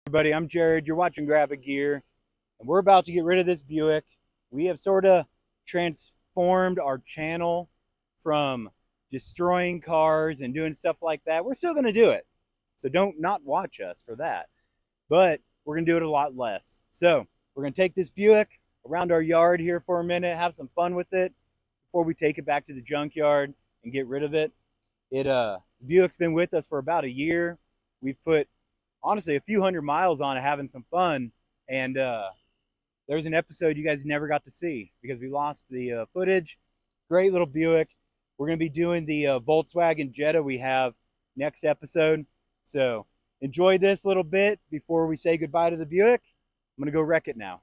Everybody, I'm Jared. You're watching Grab a Gear, and we're about to get rid of this Buick. We have sort of transformed our channel from destroying cars and doing stuff like that. We're still going to do it, so don't not watch us for that. But we're going to do it a lot less. So we're going to take this Buick around our yard here for a minute, have some fun with it before we take it back to the junkyard and get rid of it. Buick's been with us for about a year. We've put honestly a few hundred miles on it, having some fun, and there's an episode you guys never got to see because we lost the footage. Great little Buick. We're going to be doing the Volkswagen Jetta we have next episode, so enjoy this little bit before we say goodbye to the Buick. I'm going to go wreck it now.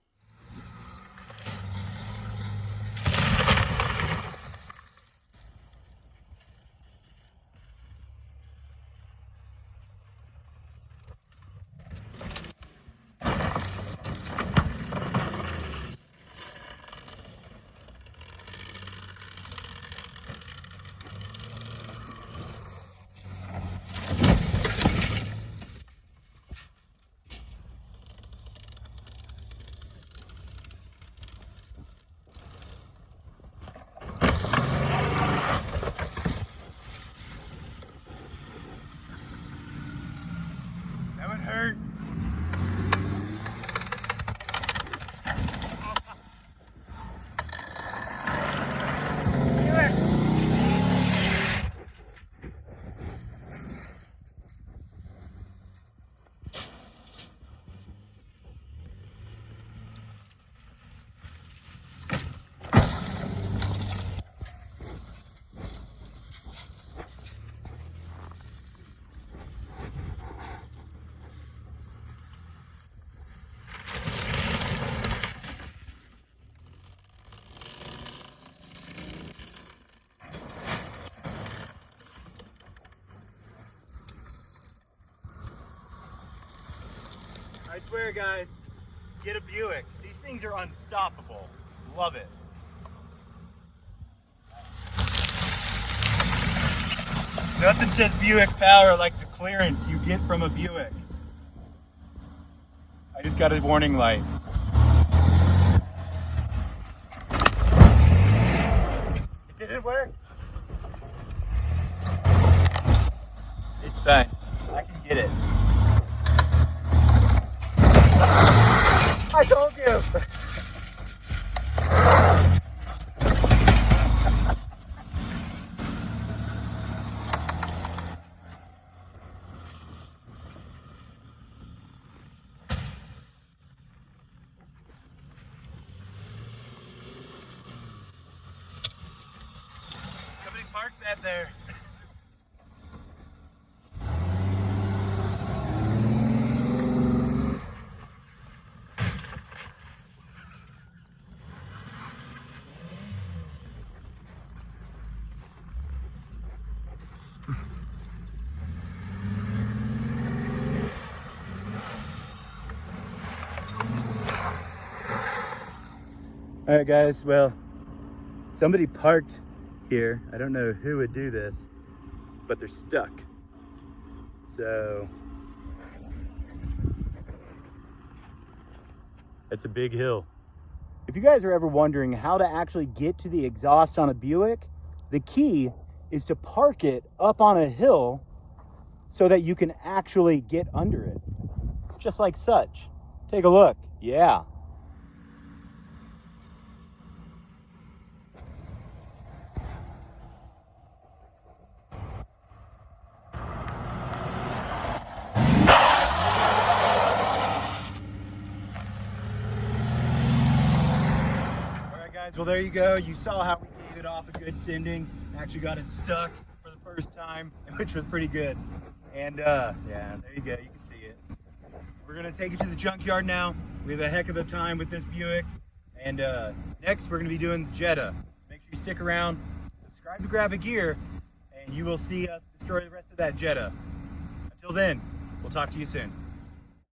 That would hurt. I swear, guys, get a Buick. These things are unstoppable. Love it. Nothing says Buick power like the clearance you get from a Buick. I just got a warning light. It didn't work. It's fine. I can get it. I told you. Somebody parked that there. All right, guys, well, somebody parked here. I don't know who would do this, but they're stuck. So it's a big hill. If you guys are ever wondering how to actually get to the exhaust on a Buick, the key is to park it up on a hill so that you can actually get under it. Just like such. Take a look. Yeah. Well, there you go. You saw how we gave it off a good sending. Actually got it stuck for the first time, which was pretty good. And yeah, there you go. You can see it. We're going to take it to the junkyard now. We have a heck of a time with this Buick. And next, we're going to be doing the Jetta. So make sure you stick around, subscribe to Grab a Gear, and you will see us destroy the rest of that Jetta. Until then, we'll talk to you soon.